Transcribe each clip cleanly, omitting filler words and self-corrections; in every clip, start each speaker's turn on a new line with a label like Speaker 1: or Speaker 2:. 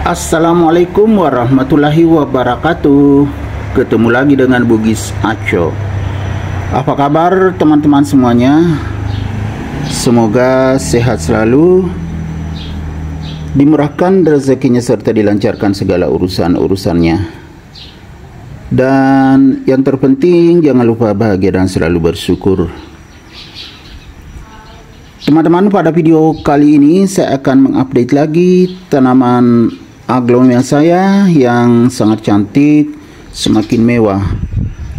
Speaker 1: Assalamualaikum warahmatullahi wabarakatuh. Ketemu lagi dengan Bugis Aco. Apa kabar teman-teman semuanya? Semoga sehat selalu, dimurahkan rezekinya serta dilancarkan segala urusan-urusannya. Dan yang terpenting jangan lupa bahagia dan selalu bersyukur. Teman-teman, pada video kali ini saya akan mengupdate lagi tanaman aglonema saya yang sangat cantik, semakin mewah,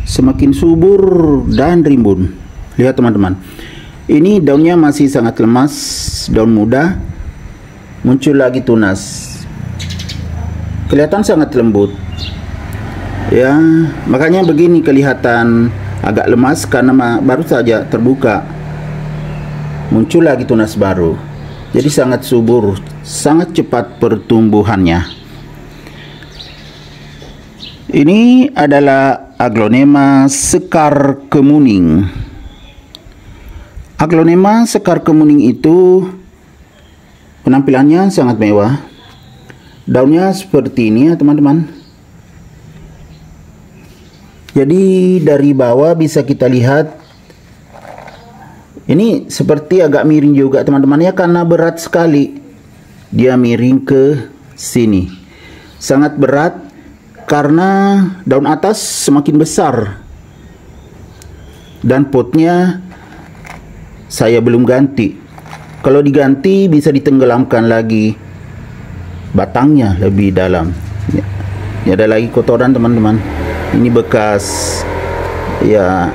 Speaker 1: semakin subur dan rimbun. Lihat teman-teman, ini daunnya masih sangat lemas, daun muda, muncul lagi tunas, kelihatan sangat lembut ya. Makanya begini kelihatan agak lemas karena baru saja terbuka, muncul lagi tunas baru. Jadi sangat subur, sangat cepat pertumbuhannya. Ini adalah aglonema sekar kemuning. Aglonema sekar kemuning itu penampilannya sangat mewah. Daunnya seperti ini ya teman-teman. Jadi dari bawah bisa kita lihat ini seperti agak miring juga teman-teman ya, karena berat sekali. Dia miring ke sini. Sangat berat karena daun atas semakin besar. Dan potnya saya belum ganti. Kalau diganti bisa ditenggelamkan lagi batangnya lebih dalam. Ini ada lagi kotoran teman-teman. Ini bekas ya,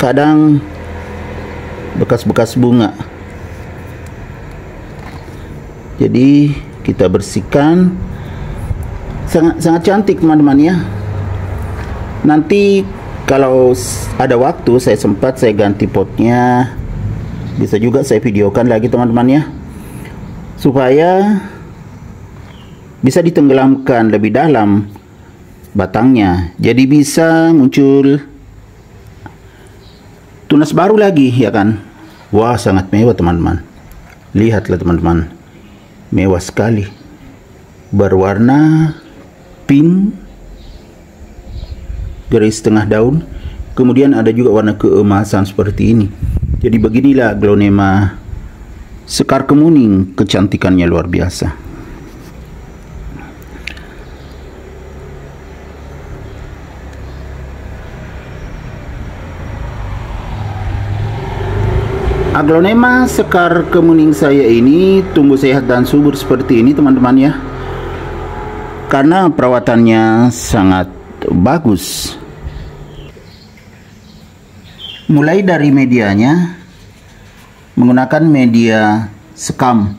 Speaker 1: kadang bekas-bekas bunga. Jadi kita bersihkan. Sangat cantik teman-teman ya. Nanti kalau ada waktu, saya sempat, saya ganti potnya. Bisa juga saya videokan lagi teman-teman ya, supaya bisa ditenggelamkan lebih dalam batangnya. Jadi bisa muncul tunas baru lagi ya kan. Wah, sangat mewah teman-teman. Lihatlah teman-teman, mewah sekali, berwarna pink, garis tengah daun, kemudian ada juga warna keemasan seperti ini. Jadi beginilah aglonema sekar kemuning, kecantikannya luar biasa. Aglonema sekar kemuning saya ini tumbuh sehat dan subur seperti ini teman-teman ya, karena perawatannya sangat bagus. Mulai dari medianya, menggunakan media sekam.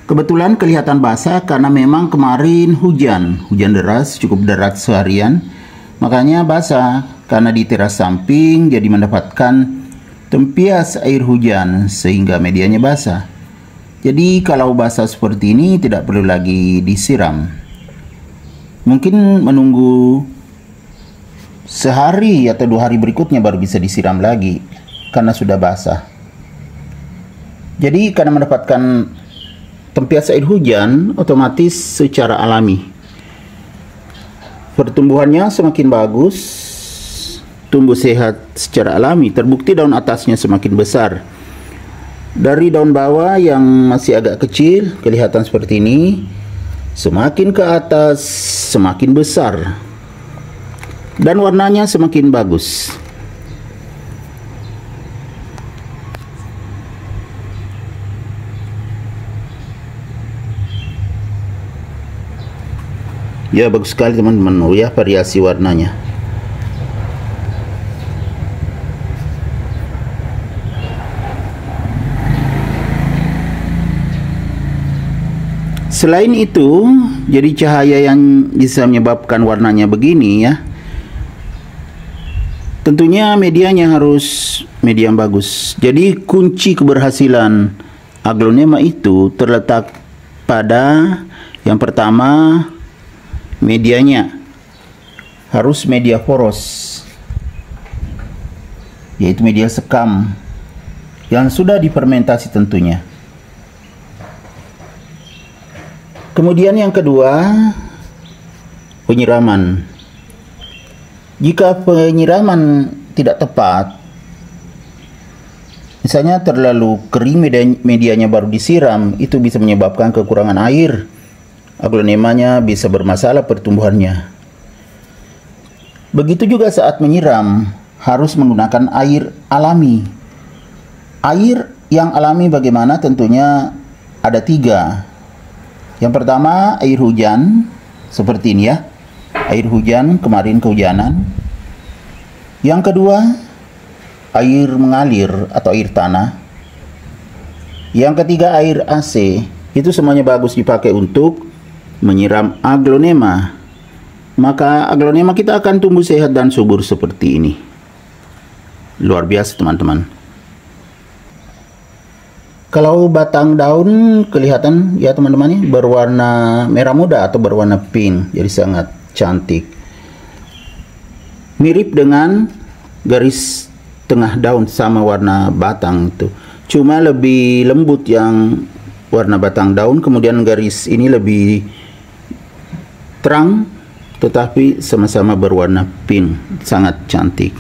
Speaker 1: Kebetulan kelihatan basah karena memang kemarin hujan deras, cukup deras seharian. Makanya basah karena di teras samping jadi mendapatkan tempias air hujan sehingga medianya basah. Jadi kalau basah seperti ini tidak perlu lagi disiram. Mungkin menunggu sehari atau 2 hari berikutnya baru bisa disiram lagi karena sudah basah. Jadi karena mendapatkan tempias air hujan, otomatis secara alami pertumbuhannya semakin bagus, tumbuh sehat secara alami. Terbukti daun atasnya semakin besar. Dari daun bawah yang masih agak kecil kelihatan seperti ini, semakin ke atas semakin besar dan warnanya semakin bagus. Ya, bagus sekali teman-teman. Oh ya, variasi warnanya. Selain itu, jadi cahaya yang bisa menyebabkan warnanya begini ya, tentunya medianya harus media yang bagus. Jadi kunci keberhasilan aglonema itu terletak pada yang pertama, medianya harus media poros, yaitu media sekam yang sudah difermentasi tentunya. Kemudian yang kedua, penyiraman. Jika penyiraman tidak tepat, misalnya terlalu kering medianya baru disiram, itu bisa menyebabkan kekurangan air. Aglonemanya bisa bermasalah pertumbuhannya. Begitu juga saat menyiram, harus menggunakan air alami. Air yang alami bagaimana? Tentunya ada 3. Yang pertama, air hujan, seperti ini ya. Air hujan, kemarin kehujanan. Yang kedua, air mengalir atau air tanah. Yang ketiga, air AC. Itu semuanya bagus dipakai untuk menyiram aglonema. Maka aglonema kita akan tumbuh sehat dan subur seperti ini. Luar biasa teman-teman. Kalau batang daun kelihatan ya teman-teman ya, berwarna merah muda atau berwarna pink, jadi sangat cantik. Mirip dengan garis tengah daun sama warna batang itu. Cuma lebih lembut yang warna batang daun, kemudian garis ini lebih terang tetapi sama-sama berwarna pink, sangat cantik.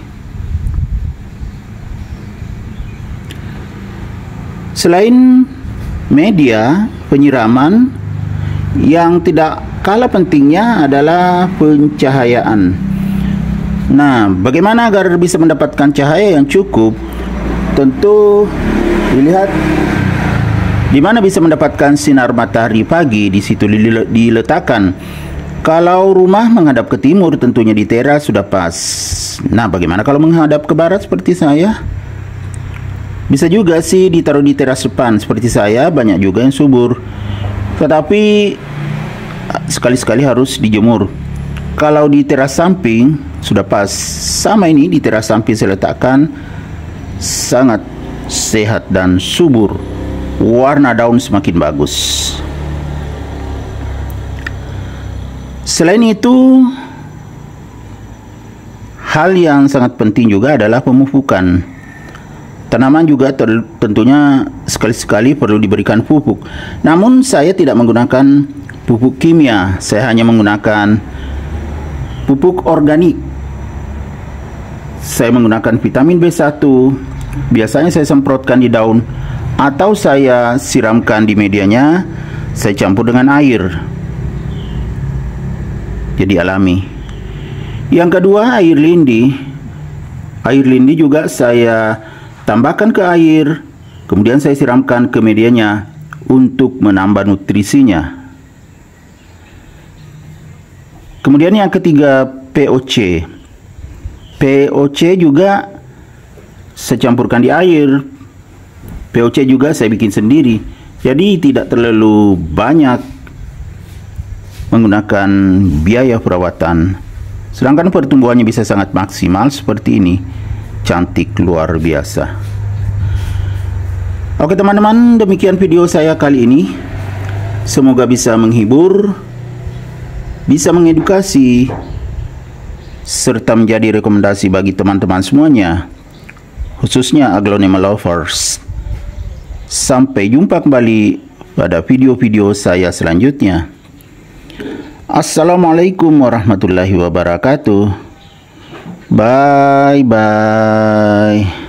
Speaker 1: Selain media penyiraman, yang tidak kalah pentingnya adalah pencahayaan. Nah, bagaimana agar bisa mendapatkan cahaya yang cukup? Tentu dilihat di mana bisa mendapatkan sinar matahari pagi, di situ diletakkan. Kalau rumah menghadap ke timur, tentunya di teras sudah pas. Nah, bagaimana kalau menghadap ke barat seperti saya? Bisa juga sih ditaruh di teras depan seperti saya, banyak juga yang subur. Tetapi sekali-sekali harus dijemur. Kalau di teras samping sudah pas. Sama ini di teras samping saya letakkan, sangat sehat dan subur. Warna daun semakin bagus. Selain itu, hal yang sangat penting juga adalah pemupukan. Tanaman juga tentunya sekali-sekali perlu diberikan pupuk. Namun saya tidak menggunakan pupuk kimia. Saya hanya menggunakan pupuk organik. Saya menggunakan vitamin B1. Biasanya saya semprotkan di daun atau saya siramkan di medianya. Saya campur dengan air. Jadi alami. Yang kedua, air lindi. Air lindi juga saya tambahkan ke air, kemudian saya siramkan ke medianya untuk menambah nutrisinya. Kemudian yang ketiga, POC. POC juga saya campurkan di air. POC juga saya bikin sendiri. Jadi tidak terlalu banyak menggunakan biaya perawatan. Sedangkan pertumbuhannya bisa sangat maksimal seperti ini. Cantik luar biasa. Oke teman-teman, demikian video saya kali ini. Semoga bisa menghibur, bisa mengedukasi, serta menjadi rekomendasi bagi teman-teman semuanya, khususnya aglonema lovers. Sampai jumpa kembali pada video-video saya selanjutnya. Assalamualaikum warahmatullahi wabarakatuh. Bye bye.